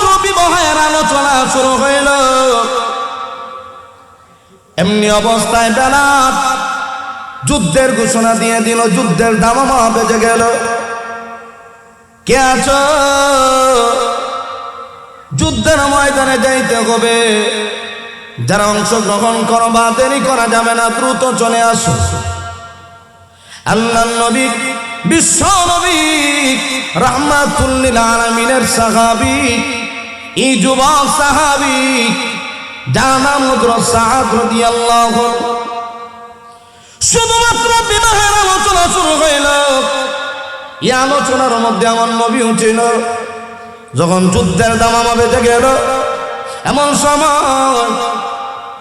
শুধুমাত্র বিবাহের আলোচনা শুরু হইল। এমনি অবস্থায় বেলাল যুদ্ধের ঘোষণা দিয়ে দিল, যুদ্ধের দামামা বেজে গেল। কে আছো? যুদ্ধের ময়দানে যাইতে হবে, যারা অংশগ্রহণ করবা দেরি করা যাবে না, দ্রুত চলে আসো। আল্লাহর নবী, বিশ্ব নবী, রাহমাতুল লিল আলামিনের সাহাবী, এই যুবক সাহাবী যার নাম হযরত সাদ রাদিয়াল্লাহু আনহু, শুধুমাত্র বিবাহের আলোচনা শুরু হইল। এই আলোচনার মধ্যে আমার নবী ছিল। যখন যুদ্ধের দামামা বেজে গেল, এমন সময়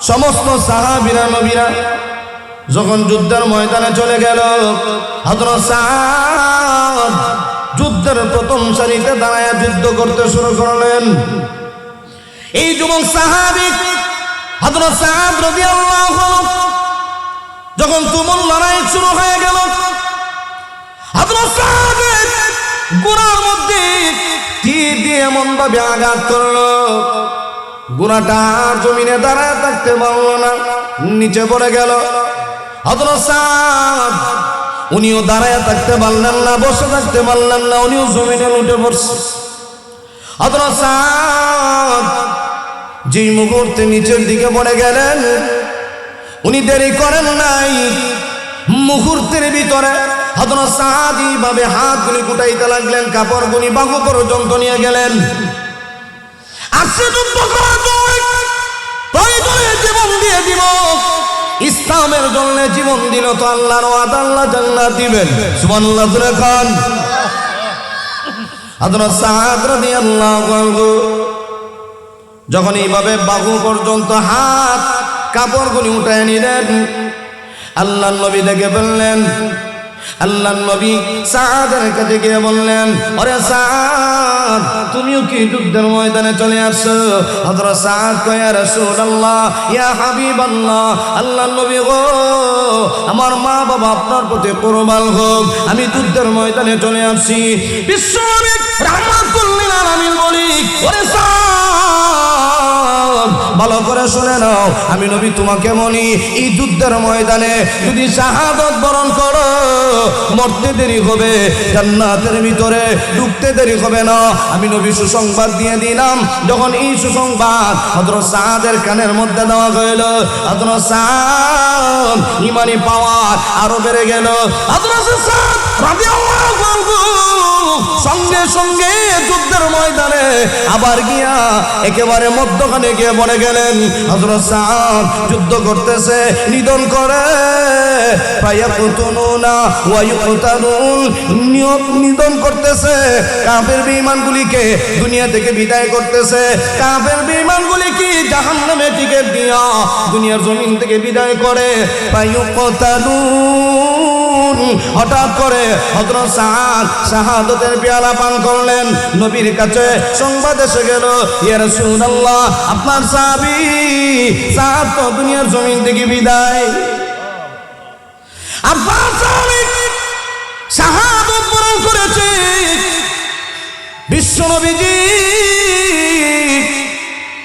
সমস্ত সাহাবীরা নবীরা যখন যুদ্ধের ময়দানে চলে গেল, হযরত সাদ যুদ্ধের প্রথম সারিতে দাঁড়ায় যুদ্ধ করতে শুরু করলেন। এই যুবক সাহাবী হযরত সাদ রাদিয়াল্লাহু আনহু যখন তুমুল লড়াই শুরু হয়ে গেল, হযরত সাদ ঘোড়ার মধ্যে তীর দিয়ে এমন ভাবে আঘাত করলো, ঘোড়াটা জমিনে দাঁড়ায় থাকতে পারল না, নিচে পড়ে গেল। হযরত সাদ উনিও দাঁড়ায় থাকতে পারলেন না, বসে থাকতে পারলেন না, উনিও জমিনে লুটে পড়ছে। হযরত সাদ যেই মুহূর্তে নিচের দিকে পড়ে গেলেন, উনি দেরি করেন নাই, মুহূর্তের ভিতরে হযরত সাদ এইভাবে হাতগুলি গুটাইতে লাগলেন, কাপড়গুলি বাহু পর্যন্ত নিয়ে গেলেন। আজকে যুদ্ধ করা যায়, প্রয়োজনে জীবন দিয়ে দিব। ইসলামের জন্য জীবন দিল তো আল্লাহর ওয়াদা, আল্লাহ জান্নাত দিবেন। সুবহানাল্লাহ জোরে খান। হযরত সাদ রাদিয়াল্লাহু আনহু যখন এইভাবে বাহু পর্যন্ত হাত কাপড়গুলি উঠায় নিলেন, আল্লাহর নবী দেখে বললেন, আল্লাহর নবী সাদের কাছে গিয়ে বললেন, আরে সাদ, তুমিও কি যুদ্ধের ময়দানে চলে আসছো? হযরত সাদ কয়, ইয়া রাসূলুল্লাহ, ইয়া হাবিবাল্লাহ, আল্লাহর নবী গো, আমার মা বাবা আপনার প্রতি কুরবান হোক, আমি যুদ্ধের ময়দানে চলে আসছি। বিশ্বনবী রাহমাতুল লিল আলামিন বলি, ওরে সাদ, ভালো করে শুনে নাও, আমি নবী তোমাকে বলি, এই যুদ্ধের ময়দানে যদি শাহাদাত বরণ করো, মরতে দেরি হবে, জান্নাতের ভিতরে ঢুকতে দেরি হবে না। আমি নবী সুসংবাদ দিয়ে দিলাম। যখন এই সুসংবাদ হযরত সাদের কানের মধ্যে দেওয়া হইল, হযরত সাদ ঈমানি পাওয়ার আরো বেড়ে গেল। হযরত সাদ রাদিয়াল্লাহু আনহু সঙ্গে সঙ্গে যুদ্ধের ময়দানে আবার গিয়া একেবারে মধ্যখানে গিয়ে পড়ে গেলেন। হযরত সাদ যুদ্ধ করতেছে, নিধন করে, ফায়াকুতুনুনা ওয়া ইউকতালুন, নিধন করতেছে, কাফের বেঈমানগুলিকে দুনিয়া থেকে বিদায় করতেছে, কাফের বেঈমানগুলিকে জাহান্নামে টিকিট দিয়া দুনিয়ার জমিন থেকে বিদায় করে। ফায়াকুতালুন, হঠাৎ করে হযরত সাদ শাহাদাতের পেয়ালা পান করলেন। নবীর কাছে সংবাদ এসে গেল, ইয়া রাসূলুল্লাহ, আপনার সাহাবী সাদ তো দুনিয়ার জমিন থেকে বিদায়। আপনার সাহাবী শাহাদাত বরণ করেছে। বিশ্ব নবীজি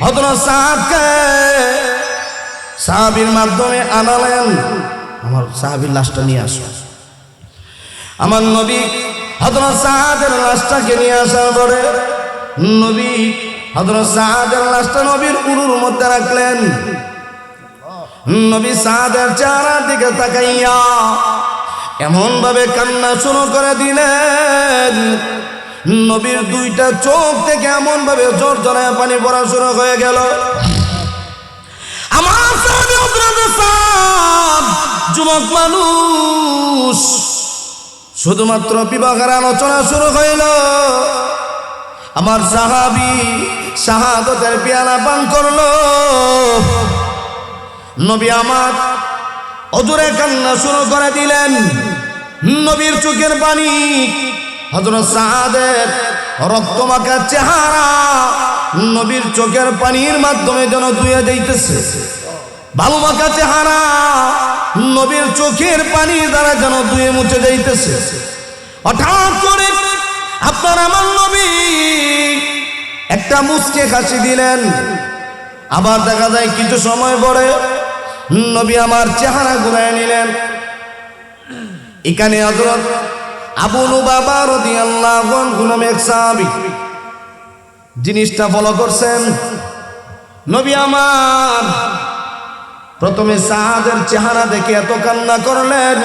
হযরত সাদকে সাহাবীর মাধ্যমে আনালেন, আমার সাহাবীর লাশটা নিয়ে আসো। আমার নবী হযরত সাদের লাশটাকে নিয়ে আসার পরে নবী হযরত সাদের লাশটা নবীর উরুর মধ্যে রাখলেন। নবী সাদের চেহারার দিকে তাকাইয়া এমন ভাবে কান্না শুরু করে দিলেন, নবীর দুইটা চোখ থেকে এমন ভাবে জোর জোরে পানি পড়া শুরু হয়ে গেল। আমার সাহাবী হযরত সাদ যুবক মানুষ, শুধুমাত্র বিবাহের আলোচনা শুরু হইল, আমার সাহাবী শাহাদাতের পেয়ালা পান করলো। নবী আমার অজরে কান্না শুরু করে দিলেন। নবীর চোখের পানি হযরত সাদের রক্তমাখা চেহারা নবীর চোখের পানির মাধ্যমে যেন ধুয়ে যাইতেছে। ভালো মাখা চেহারা নবীর চোখের পানি দ্বারা যেন ধুয়ে মুছে যাইতেছে। হঠাৎ করে আপনার আমার নবী একটা মুচকে হাসি দিলেন। আবার দেখা যায় কিছু সময় পরে নবী আমার চেহারা ঘুরায় নিলেন। এখানে হযরত আবু লুবাবা রাদিয়াল্লাহু আনহু নামে এক সাহাবী জিনিসটা ফলো করছেন। নবী আমার প্রথমে সাদের চেহারা দেখে এত কান্না করলেন,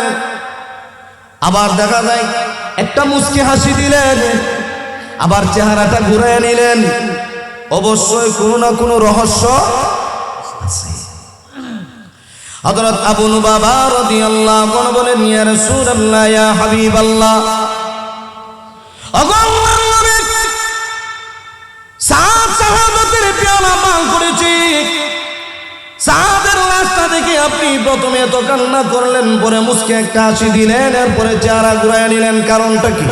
আবার দেখা যায় একটা মুচকি হাসি দিলেন, আবার চেহারাটা ঘুরায় নিলেন। অবশ্যই কোনো না কোনো রহস্য আছে। হযরত আবু লুবাবা রাদিয়াল্লাহু আনহু বলেন, ইয়া রাসূলুল্লাহ, ইয়া হাবিবাল্লাহ, আল্লাহর নবী সাদ শাহাদাতের পেয়ালা পান করেছি, সাদের লাশটা দেখে আপনি প্রথমে এত কান্না করলেন, পরে মুচকি একটা হাসি দিলেন, এরপরে চেহারা ঘুরায় নিলেন, কারণটা কি?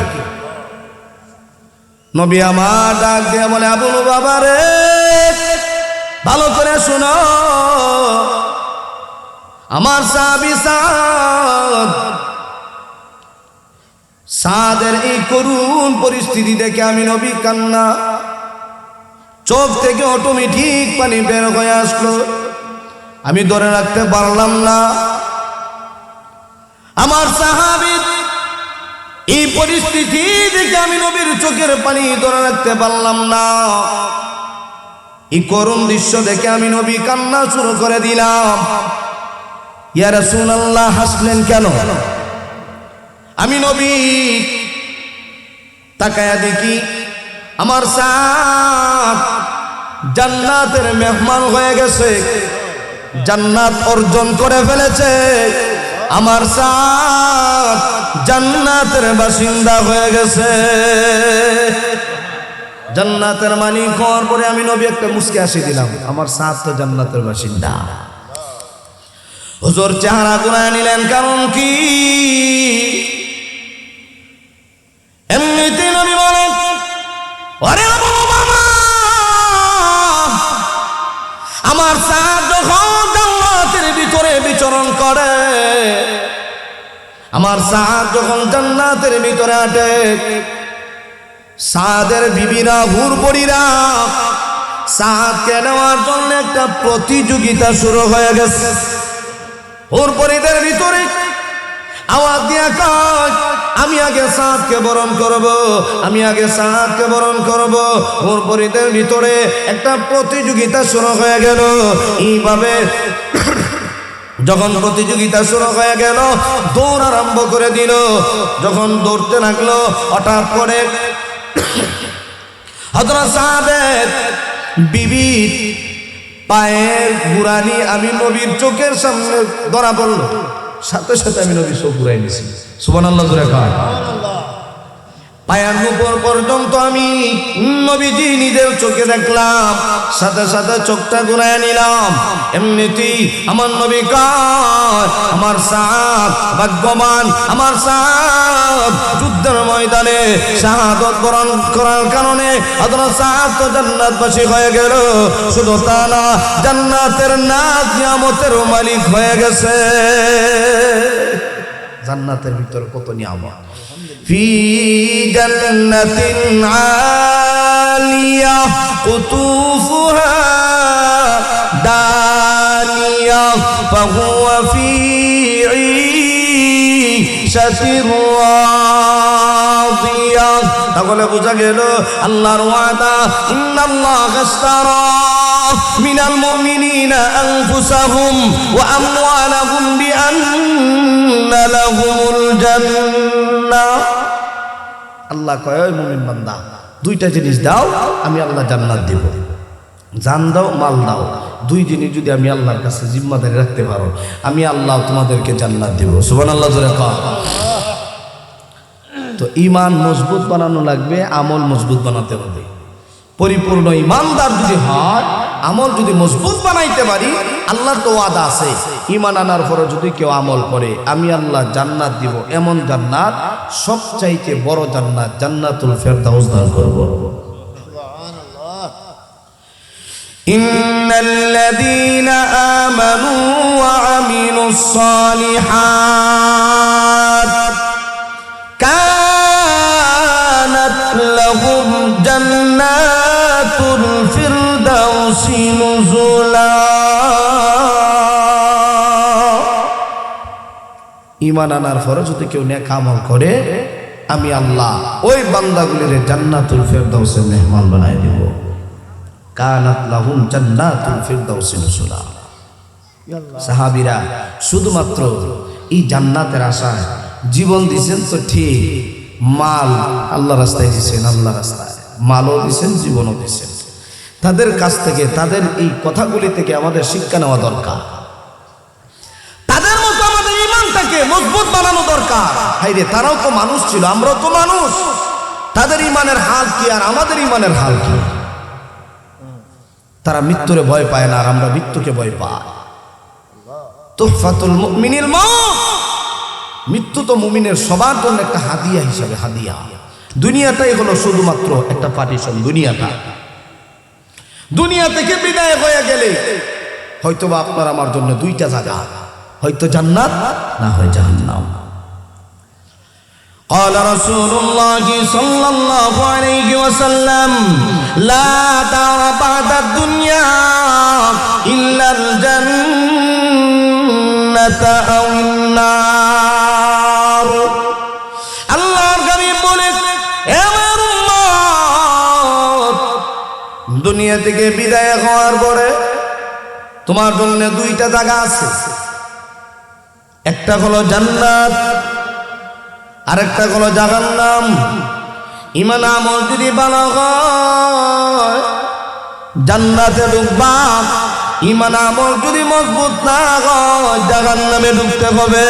নবী আমার ডাক দিয়ে বলে, আবু লুবাবা রে, ভালো করে শোনো, আমার সাহাবী সাদের এই করুণ পরিস্থিতি দেখে আমি নবী কান্না, চোখ থেকে অটোমেটিক পানি বের হয়ে আসলো, আমি ধরে রাখতে পারলাম না। আমার সাহাবী এই পরিস্থিতি দেখে আমি নবীর চোখের পানি ধরে রাখতে পারলাম না। এই করুণ দৃশ্য দেখে আমি নবী কান্না শুরু করে দিলাম। ইয়া রাসূলুল্লাহ, হাসলেন কেন? আমি নবী তাকায়া দেখি আমার সাদ জান্নাতের মেহমান হয়ে গেছে, জান্নাত অর্জন করে ফেলেছে। আমার সাদ জান্নাতের বাসিন্দা হয়ে গেছে, জান্নাতের মালিক হওয়ার পরে আমি নবী একটা মুচকি হাসি দিলাম, আমার সাদ তো জান্নাতের বাসিন্দা। হুজুর চেহারা ঘুরায় নিলেন, কারণ কি? এমনিতে নবী বলেন, আরে আবু লুবাবা, আমার সাদ যখন জান্নাতের ভিতরে বিচরণ করে, আমার সাদ যখন জান্নাতের ভিতরে হাঁটে, সাদের বিবিরা হুর পড়িরা সাদকে নেওয়ার জন্য একটা প্রতিযোগিতা শুরু হয়ে গেছে। হুর পরিদের ভিতরে আওয়াজ দিয়া কয়, আমি আগে সাদকে বরণ করব, আমি আগে সাদকে বরণ করব। হুর পরিদের ভিতরে একটা প্রতিযোগিতা শুরু হয়ে গেল। এইভাবে যখন প্রতিযোগিতা শুরু হয়ে গেল, দৌড় আরম্ভ করে দিল। যখন দৌড়তে লাগলো, হঠাৎ করে হযরত সাদের বিবি পায়ের ঘুরানি আমি নবীর চোখের সামনে ধরা পড়ল, সাথে সাথে আমি নবীর চোখ ঘুরাই নিয়েছি। সুবহানাল্লাহ জোরে কয়। পায়ের উপর পর্যন্ত আমি নবীজি নিজের চোখে দেখলাম, সাথে সাথে চোখটা ঘুরায় নিলাম। এমনিতেই আমার নবী কয়, আমার সাদ ভাগ্যবান, আমার সাদ যুদ্ধের ময়দানে শাহাদত বরণ করার কারণে হযরত সাদ তো জান্নাতবাসী হয়ে গেল। শুধু তা না, জান্নাতের নাজ নিয়ামতের মালিক হয়ে গেছে। জান্নাতের ভিতর কত নিয়ামত! في جنة عالية قطوفها دانية فهو في عيشة راضية। তাহলে বোঝা গেল আল্লাহর ওয়াদা, ইন্নাল্লাহ আশতারা মিনাল মুমিনিনা আনফুসাহুম ওয়া আমওয়ালাহুম বিআন্না লাহুমুল জান্নাহ। আল্লাহ কয়, ওই মুমিন বান্দা, দুইটা জিনিস দাও, আমি আল্লাহ জান্নাত দেব। জান দাও, মাল দাও, দুই জিনিস যদি আমি আল্লাহর কাছে জিম্মাদারি রাখতে পারো, আমি আল্লাহ তোমাদেরকে জান্নাত দেব। সুবহানাল্লাহ জোরে কয়। তো ঈমান মজবুত বানানো লাগবে, আমল মজবুত বানাতে হবে। পরিপূর্ণ ঈমানদার যদি হয়, আমল যদি মজবুত বানাইতে পারি, আল্লাহর তো ওয়াদা আছে, ঈমান আনার পরে যদি কেউ আমল করে, আমি আল্লাহ জান্নাত দিব। এমন জান্নাত, সবচাইতে বড় জান্নাত, জান্নাতুল ফেরদাউস দান করব। ইন্নাল্লাযীনা আমানু ওয়া আমিলুস সালিহাত কানাত লাহুম জান্নাতুল ঈমান আনার পরে যদি কেউ নেক আমল করে আমি আল্লাহ ওই বান্দাগুলির জান্নাতুল ফেরদাউসের মেহমান বানায় দেব। কানাত লাহুম জান্নাতুল ফিরদাউসি নুজুলা। সাহাবীরা শুধুমাত্র এই জান্নাতের আশায় জীবন দিয়েছেন তো ঠিক, মাল আল্লাহ রাস্তায় দিয়েছেন, আল্লাহ রাস্তায় মালও দিয়েছেন, জীবনও দিয়েছেন। তাদের কাছ থেকে, তাদের এই কথাগুলি থেকে আমাদের শিক্ষা নেওয়া দরকার। তাদের মতো আমাদের ঈমানটাকে মজবুত বানানো দরকার। হায়রে, তারাও তো মানুষ ছিল, আমরাও তো মানুষ। তাদের ঈমানের হাল কি আর আমাদের ঈমানের হাল কি? তারা মৃত্যুরে ভয় পায় না, আর আমরা মৃত্যুকে ভয় পাই। তুহফাতুল মুমিনিল মউত, মৃত্যু তো মুমিনের সবার জন্য একটা হাদিয়া হিসাবে, হাদিয়া। দুনিয়াটাই হলো শুধুমাত্র একটা পার্টিশন। দুনিয়া থেকে বিদায় হয়ে গেলে হয়তোবা আপনার আমার জন্য দুইটা জায়গা, হয়তো জান্নাত না হয় জাহান্নাম। قال رسول الله صلى الله عليه وسلم لا دار بعد الدنيا إلا الجنة أو النار। আল্লাহর হাবিব বলেন, আমার উম্মত, দুনিয়া থেকে বিদায় হওয়ার পরে তোমার জন্য দুইটা জায়গা আছে। একটা হলো জান্নাত, আরেকটা হলো জাহান্নাম। ঈমান আমল যদি ভালো হয় জান্নাতে ঢুকবা, ঈমান আমল যদি মজবুত না হয় জাহান্নামে ঢুকতে হবে।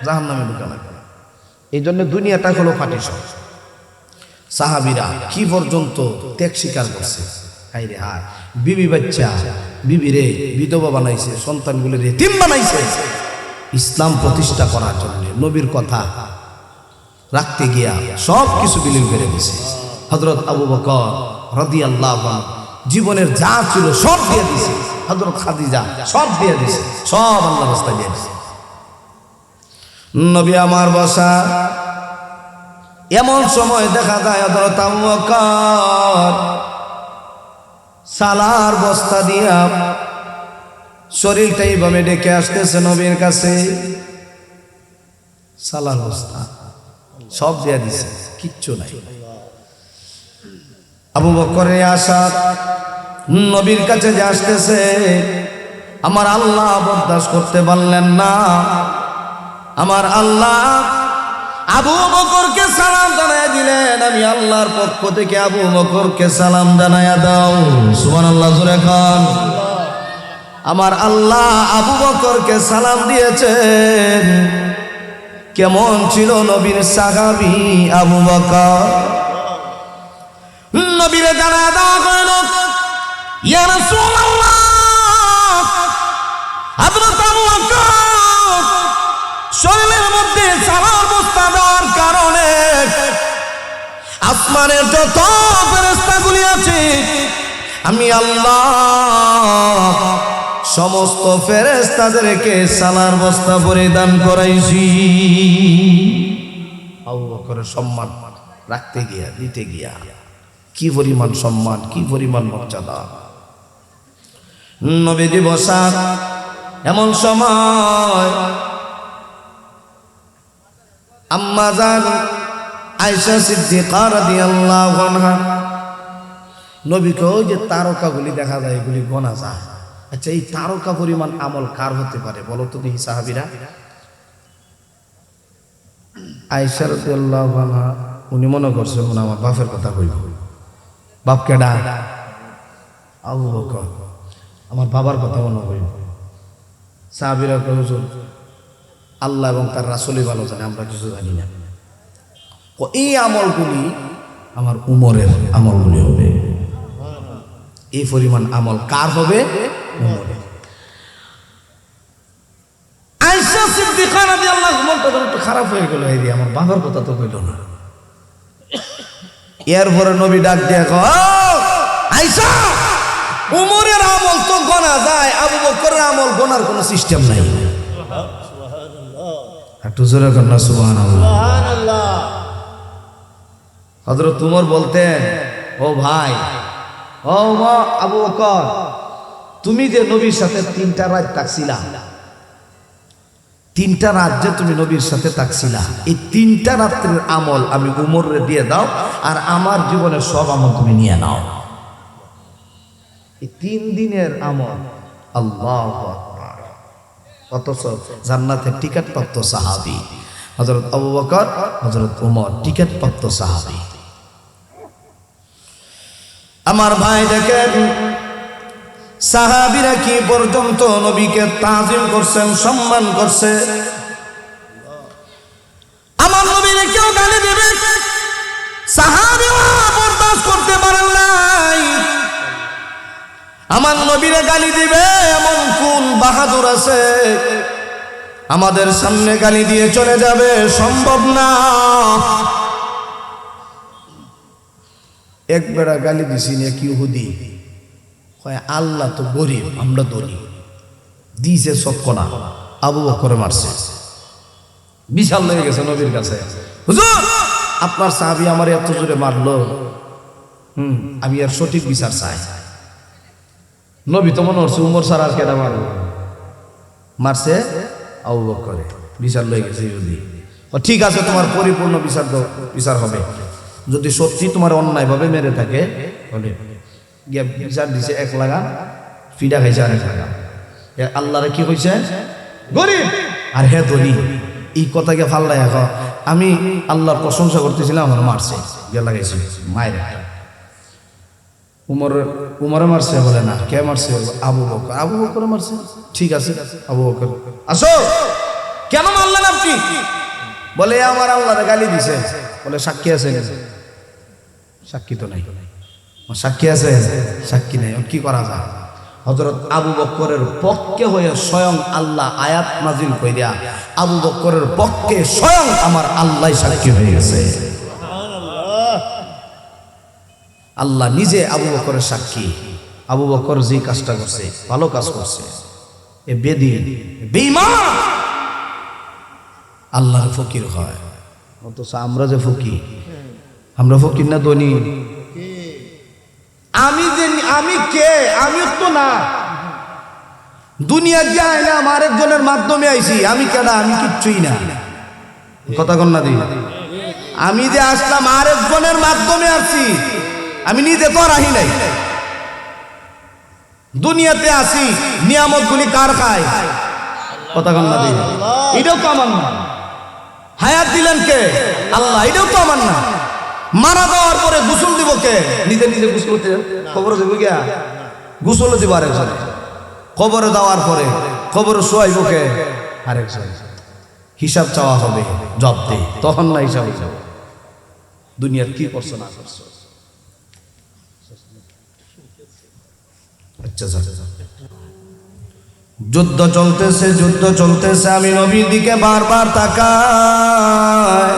জাহান্নামে ঢুকা না। এই জন্য দুনিয়াটা হলো পার্টিশন। সাহাবীরা কি পর্যন্ত ত্যাগ স্বীকার করছে। হায়রে হায়, বিবি বাচ্চা, বিবিরে বিধবা বানাইছে, সন্তানগুলির এতিম বানাইছে ইসলাম প্রতিষ্ঠা করার জন্য। নবীর কথা রাখতে গিয়া সব কিছু বিলীন করে দিয়েছে। হযরত আবু বকর রাদিয়াল্লাহু আনহু জীবনের যা ছিল সব দিয়ে দিয়েছে। হযরত খাদিজা সব দিয়ে দিয়েছে, সব আল্লাহর রাস্তায় দিয়ে দিয়েছে। নবী আমার বসা, এমন সময় দেখা যায় হযরত আবু বকর সালার বস্তা দিয়া শরীরটা এইভাবে ডেকে আসতেছে নবীর কাছে। সালার বস্তা সব দিয়া দিছে, কিচ্ছু নাই। আবু বকরের আশা নবীর কাছে যে আসতেছে, আমার আল্লাহ বরদাস্ত করতে পারলেন না। আমার আল্লাহ আবু বকরকে সালাম জানায় দিলেন, আমি আল্লাহর পক্ষ থেকে আবু বকরকে সালাম জানায়া দাও। সুবহানাল্লাহ, জোরে খান। আমার আল্লাহ আবু বকরকে সালাম দিয়েছেন। কেমন ছিল নবীর সাহাবী আবু বকর? নবীরে জানায়া দেওয়া হইল, ইয়া রাসূলুল্লাহ, হযরত আবু বকর শরীরের মধ্যে সালার বস্তা দেওয়ার কারণে আসমানের যত ফেরেশতাগুলি আছে আমি আল্লাহ সমস্ত ফেরেশতাদেরকে সালার বস্তা পরিধান করাইছি। আবু বকরের সম্মান রাখতে গিয়া, দিতে গিয়া কি পরিমাণ সম্মান, কি পরিমাণ মর্যাদা। নবীজি বসা, এমন সময় আম্মা জান আয়েশা সিদ্দিকা রাদিয়াল্লাহু আনহা নবীকে ওই যে তারকাগুলি দেখা যায়, এগুলি গোনা যায়। আচ্ছা, এই তারকা পরিমাণ আমল কার হতে পারে বলো তো দেখি সাহাবীরা? আয়েশা রাদিয়াল্লাহু আনহা উনি মনে করছে মনে আমার বাপের কথা কইব। বাপ কেডা? আবু বকর। আমার বাবার কথা মনে কইব। সাহাবীরা কয়, হুজুর আল্লাহ এবং তার রাসূলই ভালো জানে, আমরা কিছু জানি না। এই আমলগুলি আমার উমরের আমলগুলি হবে। এই পরিমাণ আমল কার হবে? উমরের। আয়েশা সিদ্দিকা রাদিয়াল্লাহু আনহা একটু খারাপ হয়ে গেল, এই আমার বাবার কথা তো কইল না। এরপরে নবী ডাক দিয়ে কয়, আয়েশা, উমরের আমল তো গোনা যায়, আবু বকরের আমল গোনার কোনো সিস্টেম নাই। একটু জোরে কর না সুবহানাল্লাহ। হযরত উমর বলতেন, ও ভাই, ও আবু বকর, তুমি যে নবীর সাথে 3টা রাত থাকছিলা, 3টা রাত যে তুমি নবীর সাথে থাকছিলা, এই 3টা রাত্রের আমল আমি উমরে দিয়ে দাও, আর আমার জীবনের সব আমল তুমি নিয়ে নাও। এই 3 দিনের আমল। আল্লাহু আকবার। অথচ জান্নাতের টিকিট প্রাপ্ত সাহাবী হযরত আবু বকর, হযরত ওমর টিকিট প্রাপ্ত সাহাবী। আমার ভাই দেখেন, সাহাবীরা কি পর্যন্ত নবীকে তাজিম করছেন, সম্মান করছে। আমার নবীর কেউ গালি দেবে, সাহাবীরা বরদাস্ত করতে পারেন নাই। আমার নবীরে গালি দিবে এমন কোন বাহাদুর আছে আমাদের সামনে গালি দিয়ে চলে যাবে? সম্ভব না। একবেলা গালি দিছি না কি ইহুদি কয় আল্লাহ তো গরিব, আমরা ধনী, দিছে সবকনা, আবু বকরে মারছে। বিশাল লেগে গেছে নবীর কাছে, হুজুর আপনার সাহাবী আমার এত জোরে মারলো, আমি আর সঠিক বিচার চাই। নবী তো মনে হচ্ছে উমর সারা কেনা মারলো, মারছে আবু বকরে, বিচার লয়ে গেছে ইহুদি। ঠিক আছে, তোমার পরিপূর্ণ বিচার হবে। যদি সত্যি তোমার অন্যায় ভাবে মেরে থাকে বলে বিচার দিছে 1 লাগা, ফিডা খাইছে 1 লাগা। আল্লাহরে কি হয়েছে? গরিব আর হে ধনী। এই কথাকে ফাল্লাই এখন আমি আল্লাহর প্রশংসা করতেছিলাম, আমার মারছে, লাগাইছে মায়ের। উমরে মারছে বলে না, কে মারছে? আবু বকর। আবু বকর মারছে, ঠিক আছে আবু বকর আসো। কেন মারলেন আপনি? বলে আমার আল্লাহরে গালি দিছে। বলে সাক্ষী আছে? সাক্ষী তো নাই। সাক্ষী আছে? সাক্ষী নাই। কি করা যায়? হযরত আবু বকরের পক্ষে হয়ে স্বয়ং আল্লাহ আয়াত নাজিল কইরা আবু বকরের পক্ষে স্বয়ং আমার আল্লাহ সাক্ষী হয়ে গেছে। আল্লাহ নিজে আবু বকরের সাক্ষী। আবু বকর যে কাজটা করছে ভালো কাজ করছে, এ বেঈমান আল্লাহর ফকির হয়। অথচ আমরা যে ফকির, আমরা ফকির না ধনী? আমি কে? আমি তো না, দুনিয়া যে আইলাম আরেকজনের মাধ্যমে আইছি। আমি কেডা? আমি কিচ্ছুই না। কথা কন না দি। আমি যে আসলাম আরেকজনের মাধ্যমে আসছি, আমি নিজে তো রাহি নাই। দুনিয়াতে আসি, নিয়ামত গুলি কার খায়? কথা কন না দি। এটাও তো আমার না। হায়াত দিলেন কে? আল্লাহ। এটাও তো আমার না। মারা যাওয়ার পরে গোসল দিব কে? নিজে নিজে গোসল করতে কবরে দেব গিয়া? গোসল দিব আরেকজন। কবরে দেওয়ার পরে কবরে শোয়াইব কে? আরেকজন। হিসাব চাওয়া হবে, জব দে, তখন না হিসাব। দুনিয়ার কি করছো না করছো। আচ্ছা, যুদ্ধ চলতেছে, আমি নবীর দিকে বারবার তাকাই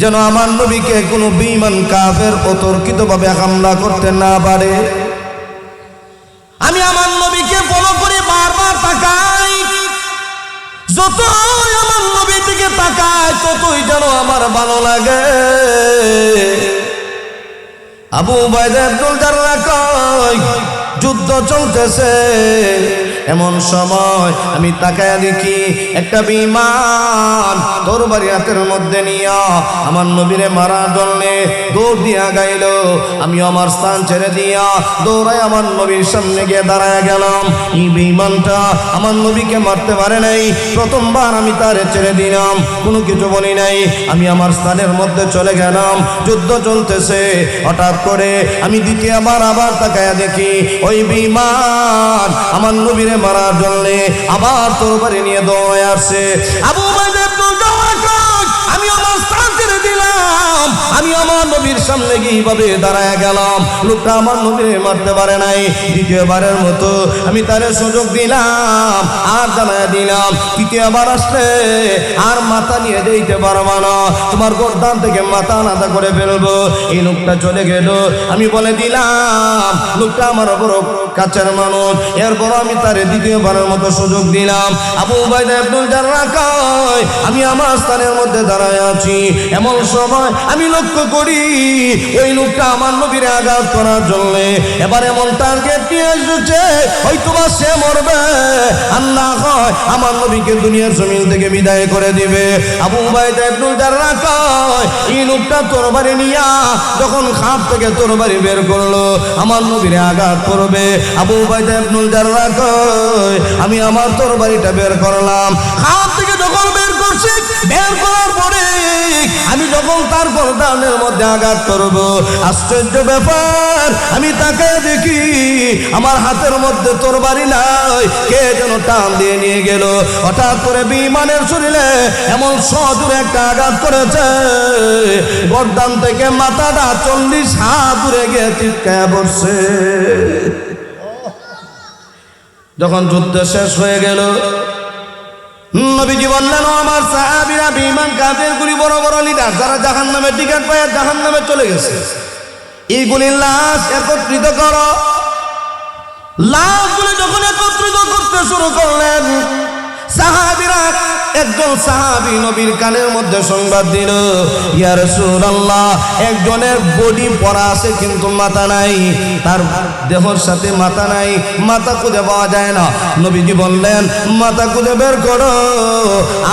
যেন আমার নবীকে কোনো বেঈমান কাফের অতর্কিত ভাবে হামলা করতে না পারে। আমি আমার নবীকে ফলো করে বারবার তাকাই। যতই আমার নবীর দিকে তাকাই ততই যেন আমার ভালো লাগে। আবু উবাইদা আব্দুল জাররাহ কয় যুদ্ধ চলতেছে, এমন সময় আমি তাকায় দেখি একটা বেঈমান তরবারি হাতের মধ্যে নিয়া আমার নবীরে মারার জন্য দৌড় দিয়া গাইল। আমি আমার স্থান ছেড়ে দিয়া দৌড়ায় আমার নবীর সামনে গিয়ে দাঁড়ায় গেলাম। এই বেঈমানটা আমার নবীকে মারতে পারে নাই। প্রথমবার আমি তারে ছেড়ে দিলাম, কোনো কিছু বলি নাই। আমি আমার স্থানের মধ্যে চলে গেলাম। যুদ্ধ চলতেছে, হঠাৎ করে আমি দ্বিতীয়বার আবার তাকায় দেখি ওই বেঈমান আমার নবীর মারার জন্য আবার তরবারি নিয়ে দৌড়ে আসছে। আবু উবাইদা আব্দুল জাররাহ আমি আমার স্থান ছেড়ে দিলাম, আমি আমার নবীর সামনে গিয়ে এইভাবে দাঁড়ায় গেলাম। লোকটা আমার নবীরে মারতে পারে নাই। দ্বিতীয়বারের মতো আমি তারে সুযোগ দিলাম আর জানায় দিলাম, তৃতীয়বার আসলে আর মাথা নিয়ে যেতে পারবা না, তোমার গর্দান থেকে মাথা আলাদা করে ফেলবো। এই লোকটা চলে গেল। আমি বলে দিলাম লোকটা আমার বড় কাছের মানুষ, এরপর আমি তারে দ্বিতীয়বারের মতো সুযোগ দিলাম। আবু উবাইদা আব্দুল জাররাহ কয় আমি আমার স্থানের মধ্যে দাঁড়ায় আছি। এমন সময় আমি লক্ষ্য করি ওই লোকটা আমার নবীর আঘাত করার জন্য এবার এমন টার্গেট নিয়ে এসেছে, হয়তোবা সে মরবে আর না হয় আমার নবীকে দুনিয়ার জমিন থেকে বিদায় করে দিবে। আবু উবাইদা ইবনুল জাররাহ কয়, এই লোকটা তরবারি নিয়া যখন খাপ থেকে তরবারি বের করলো আমার নবীর আঘাত করবে। আবু উবাইদা ইবনুল জাররাহ কয়, আমি আমার তরবারিটা বের করলাম, খাপ থেকে যখন বের করছি, বের করার পরে আমি যখন তার গর্দানের মধ্যে আঘাত করব, আশ্চর্য ব্যাপার, আমি তাকে দেখি আমার হাতের মধ্যে তরবারি নাই, কে যেন টান দিয়ে নিয়ে গেল। হঠাৎ করে বিমানের শরীরে এমন সজোরে একটা আঘাত করেছে, গর্দান থেকে মাথাটা 40 হাত দূরে গিয়ে চিৎকার করছে। যখন যুদ্ধ শেষ হয়ে গেল, নবীজি বললেন, আমার সাহাবীরা বিমান কাফেরগুলি বড় বড় লিডার যারা জাহান্নামে টিকিট পায় জাহান্নামে চলে গেছে, এইগুলির লাশ একত্রিত করো। লাশগুলি যখন একত্রিত করতে শুরু করলেন, সাহাবীরা একজন সাহাবী নবীর কানের মধ্যে সংবাদ দিল, ইয়া রাসূলুল্লাহ, একজনের বডি পরা আছে কিন্তু মাথা নাই, তার দেহর সাথে মাথা নাই, মাথা খুঁজে পাওয়া যায় না। নবীজি বললেন, মাথা খুঁজে বের করো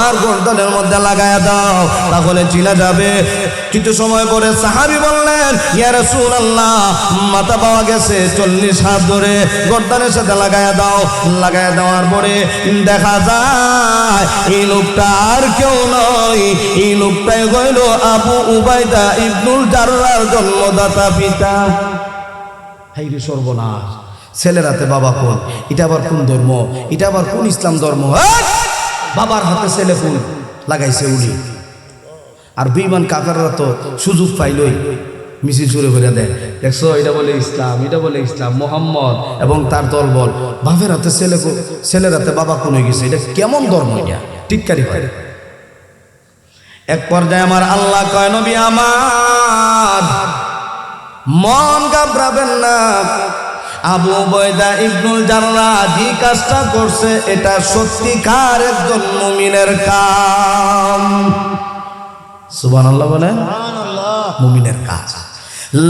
আর গর্দানের মধ্যে লাগায়া দাও, তাহলে চিনা যাবে। কিছু সময় পরে সাহাবী বললেন, ইয়া রাসূলুল্লাহ, মাথা পাওয়া গেছে, 40 হাত ধরে গর্দানের সাথে লাগায়া দাও। লাগায়া দেওয়ার পরে দেখা যায় এই লোকটা আর কেউ নয়, এই লোকটাই হইল আবু উবাইদা ইবনুল জাররাহর জন্মদাতা পিতা। হাইরে সর্বনাশ, ছেলের হাতে বাবা কোন, এটা আবার কোন ধর্ম, এটা আবার কোন ইসলাম ধর্ম? বাবার হাতে ছেলে কোন লাগাইছে উনি। আর বেঈমান কাফেররা তো সুযোগ পাইলই মিছিল শুরু করে দেয়, দেখছো এটা বলে ইসলাম, এটা বলে ইসলাম, মোহাম্মদ এবং তার দলবল। বাপের হাতে ছেলে, ছেলের হাতে বাবা কোন হয়ে গেছে, এটা কেমন ধর্ম? এটা টিটকারি হয়। এক পর্যায়ে আমার আল্লাহ কয়, নবী আমার মন ঘাবড়াবেন না, আবু উবাইদা ইবনুল জাররাহ যে কাজটা করছে এটা সত্যিকার একজন মুমিনের কাম। সুবহানাল্লাহ বলেন, মুমিনের কাজ।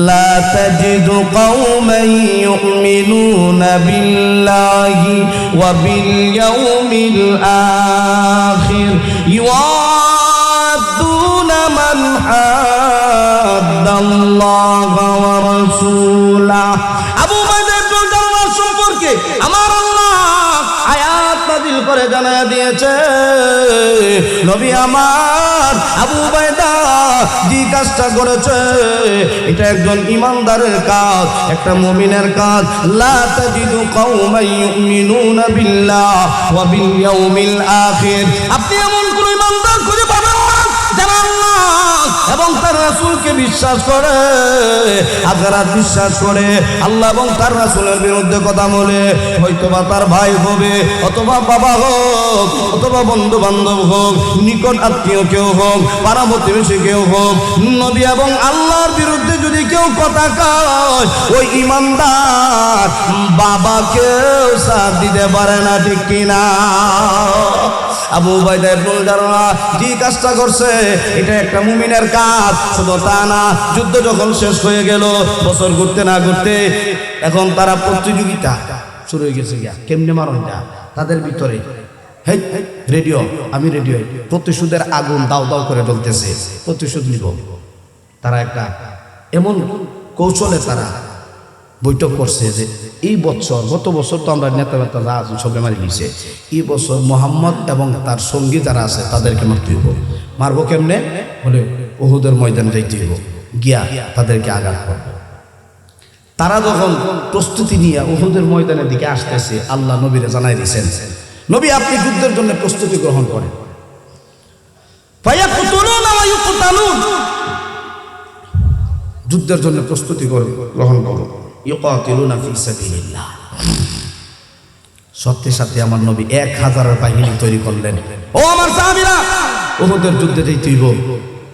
লা তাজিদু কওমান ইউমিনুনা বিল্লাহি ওয়া বিল ইয়াউমিল আখির ইউআদ্দুনা মান হাদ্দাল্লাহা ওয়া রাসূলাহু। আবু উবাইদা ইবনুল জাররাহ সম্পর্কে আমার আল্লাহ আয়াত নাযিল করে জানায়া দিয়েছে, নবী আমার আবু উবাইদা যে কাজটা করেছে এটা একজন ইমানদারের কাজ, একটা মুমিনের কাজ। লা তাজিদু কওমান ইউমিনুনা বিল্লাহি ওয়া বিল ইয়াউমিল আখির। আপনি এমন কোন ইমানদার খুঁজে পাবেন না যারা আল্লাহ এবং তার রাসূলকে বিশ্বাস করে, আখিরাত বিশ্বাস করে, আল্লাহ এবং তার রাসূলের বিরুদ্ধে কথা বলে, হয়তোবা তার ভাই হবে, অথবা বাবা হোক, অথবা বন্ধু বান্ধব হোক, নিকট আত্মীয় কেউ হোক, পাড়া প্রতিবেশী কেউ হোক, নবী এবং আল্লাহর বিরুদ্ধে যদি কেউ কথা কয়, ওই ইমানদার বাবাকেও সাথ দিতে পারে না, ঠিক কিনা? আবু উবাইদা ইবনুল জাররাহ যে কাজটা করছে এটা একটা মুমিনের কাজ। শুধু তা না, যুদ্ধ যখন শেষ হয়ে গেল, বছর ঘুরতে না ঘুরতে এখন তারা প্রতিযোগিতা শুরু হয়ে গেছে, কেমনে মারণ যা তাদের ভিতরে। রেডিও, আমি রেডিও, প্রতিশোধের আগুন দাও দাও করে জ্বলতেছে, প্রতিশোধ নিব। তারা একটা এমন কৌশলে তারা বৈঠক করছে যে এই বছর, গত বছর তো আমরা নেতা যা আছে সবে মারি নিছে, এই বছর মোহাম্মদ এবং তার সঙ্গী যারা আছে তাদেরকে মারতে হইব। মারবো কেমনে? বলে উহুদের ময়দানে যাইতে হইব, গিয়া তাদেরকে আঘাত করব। তারা যখন প্রস্তুতি নিয়ে উহুদের ময়দানের দিকে আসতেছে, আল্লাহ নবীরে জানাই দিয়েছেন, নবী আপনি যুদ্ধের জন্য প্রস্তুতি গ্রহণ করেন। ফায়াকুতুলুনা ওয়া ইউকতালুন, যুদ্ধের জন্য প্রস্তুতি গ্রহণ করুন। ইউকাতিলুনা ফি সাবিলিল্লাহ। সত্যি সাথে আমার নবী 1000 বাহিনী তৈরি করলেন। ও আমার সাহাবীরা, উহুদের যুদ্ধে যেতে হইব,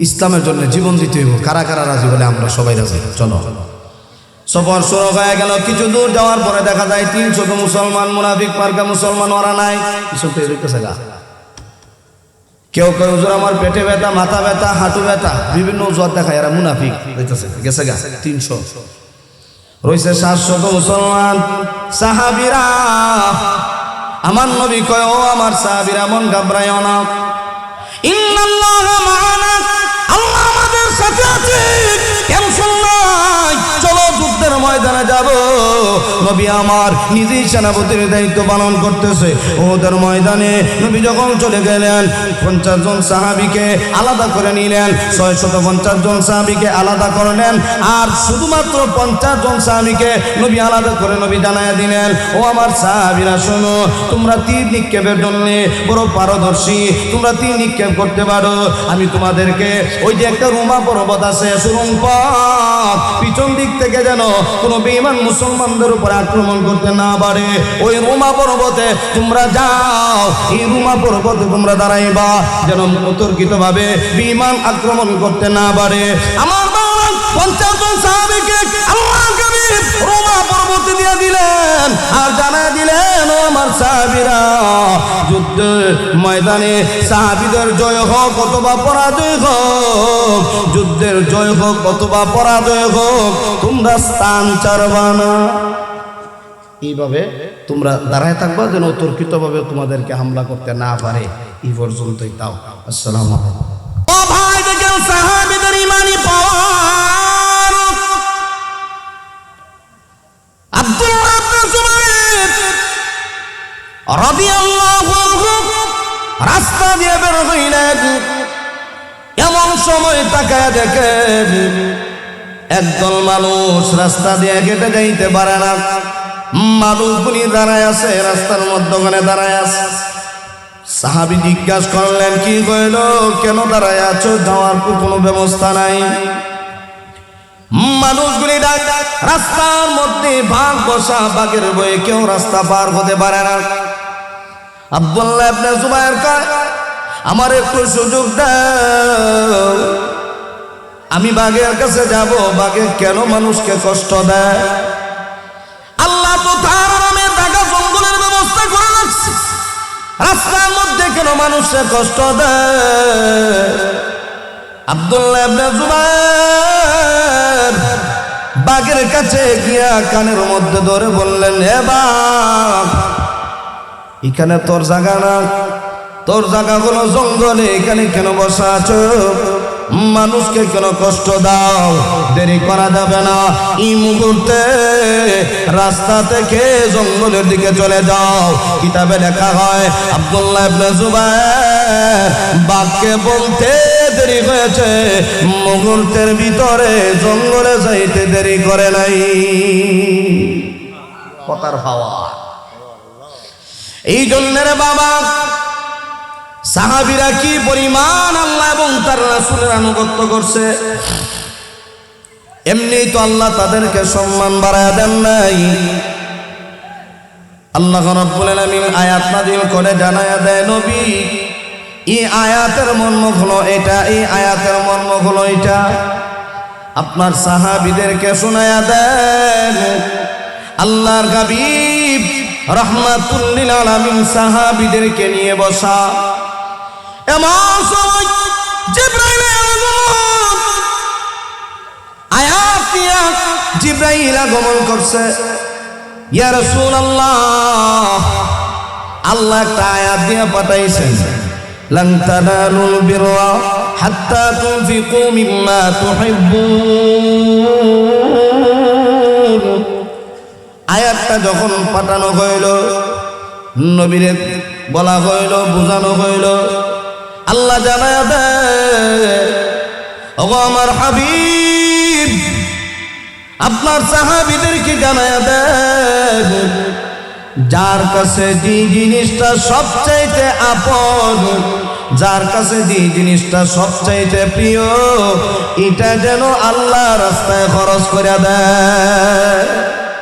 ইসলামের জন্য জীবন দিতে হইব। কারা কারা রাজি? বলে আমরা সবাই রাজি, চলো। সফর শুরু হয়ে গেল। কিছু দূর যাওয়ার পরে দেখা যায় 300 মুসলমান, মুনাফিক মার্কা মুসলমান ওরা নাই, কিছু কেউ কেউ হুজুর আমার পেটে ব্যথা, মাথা ব্যথা, হাঁটু ব্যথা, বিভিন্ন অজুহাত দেখায়। এরা মুনাফিক হইতেছে। গেছে গা 300 রয়েছে 700 মুসলমান সাহাবীরা। আমার নবী কয়, ও আমার সাহাবীরা মন ঘাবড়ায়ও না, ইন্নাল্লাহা মা'ানা, আল্লাহ আমাদের সাথে আছে, টেনশন নাই, চলো যুদ্ধের ময়দানে যাব। নবী আমার নিজেই সেনাপতির দায়িত্ব পালন করতেছে। ওদের ময়দানে নবী যখন চলে গেলেন, 50 জন সাহাবীকে আলাদা করে নিলেন, 650 জন সাহাবীকে আলাদা করলেন, আর শুধুমাত্র 50 জন সাহাবীকে নবী আলাদা করে নবী জানায়া দিলেন, ও আমার সাহাবীরা শোনো, তোমরা তীর নিক্ষেপের জন্য বড় পারদর্শী, তোমরা তীর নিক্ষেপ করতে পারো। আমি তোমাদেরকে ওই যে একটা রুমা পর্বত আছে, সুরঙ্গ পথ, পিছন দিক থেকে যেন কোনো বেঈমান মুসলমানদের উপর আক্রমণ করতে না পারে, ওই রুমা পর্বতে তোমরা যাও। এই রুমা পর্বতে তোমরা দাঁড়াইবা, যেন অতর্কিতভাবে বেঈমান আক্রমণ করতে না পারে। আমার 50 জন সাহাবীকে আল্লাহ কবি রুমা পর্বতে দিয়ে দিলেন, আর জানায় দিলেন, ও আমার সাহাবীরা, যুদ্ধের ময়দানে সাহাবীদের জয় হোক অথবা পরাজয় হোক, যুদ্ধের জয় হোক অথবা পরাজয় হোক, তোমরা স্থান ছাড়বা না। এইভাবে তোমরা দাঁড়ায় থাকবা, যেন অতর্কিতভাবে তোমাদেরকে হামলা করতে না পারে। এই পর্যন্তই তাও। আসসালামু আলাইকুম। ও ভাই, দেখেন সাহাবীদের ঈমানি পাওয়ার। আব্দুল্লাহ ইবনে জুবাইর রাদিয়াল্লাহু আনহু রাস্তা দিয়ে বের হইলেন। এমন সময় তাকায় দেখেন একদল মানুষ রাস্তা দিয়ে হেঁটে যাইতে পারে না। মানুষগুলি দাঁড়ায় আছে, রাস্তার মধ্যখানে দাঁড়ায় আছে। সাহাবী জিজ্ঞাসা করলেন, কি কইল, কেন দাঁড়ায় আছো? যাওয়ার কোনো ব্যবস্থা নাই। মানুষগুলি রাস্তার মধ্যে ভাগ বসা, বাঘের বয়ে কেউ রাস্তা পার হতে পারে না। আব্দুল্লাহ ইবনে জুবাইর কয়, আমার একটু সুযোগ দাও, আমি বাঘের কাছে যাব। বাঘে কেন মানুষকে কষ্ট দেয়? আল্লাহ তো তার নামে ঢাকা জঙ্গলের ব্যবস্থা করে রাখছে, রাস্তার মধ্যে কেন মানুষকে কষ্ট দেয়? আব্দুল্লাহ ইবনে জুবাইর বাঘের কাছে গিয়া কানের মধ্যে ধরে বললেন, হে বাঘ, এখানে তোর জায়গা না, তোর জায়গা হলো জঙ্গলে, এখানে কেন বসা আছো? মানুষকে কেন কষ্ট দাও? দেরি করা যাবে না, এই মুহূর্তে রাস্তা থেকে জঙ্গলের দিকে চলে যাও। কিতাবে লেখা হয়, আব্দুল্লাহ ইবনে জুবাইর বাঘকে বলতে দেরি হয়েছে, মুহূর্তের ভিতরে জঙ্গলে যাইতে দেরি করে নাই। কথার হাওয়া। এই জন্য রে বাবা, সাহাবীরা কি পরিমাণ আল্লাহ এবং তার রাসূলের আনুগত্য করছে, এমনি তো আল্লাহ তাদেরকে সম্মান বাড়ায় দেন নাই। আল্লাহ রাব্বুল আলামিন আয়াত নাযিল করে জানায়া দেয়, নবী, এই আয়াতের মর্ম হলো এটা, এই আয়াতের মর্ম হলো এটা। আপনার সাহাবীদেরকে শোনায়া দেন। আল্লাহর হাবিব রাহমাতুল লিল আলামিন সাহাবীদেরকে নিয়ে বসা। এমন সময় জিবরাইল জিবরাইল আগমন করছে। ইয়া রাসূলুল্লাহ, আল্লাহ একটা আয়াত দিয়ে পাঠাইছেন, লান তানালুল বিররা হাত্তা তুনফিকু মিম্মা তুহিব্বুন। আয়াতটা যখন পাঠানো হইল, নবীরে বলা হইল, বোঝানো হইল, আল্লাহ জানায়া দেয়, ওগো আমার হাবিব, আপনার সাহাবীদেরকে জানায়া দেন, যার কাছে যে জিনিসটা সবচাইতে আপন, যার কাছে যে জিনিসটা সবচাইতে প্রিয়, এটা যেন আল্লাহ রাস্তায় খরচ করে দেয়।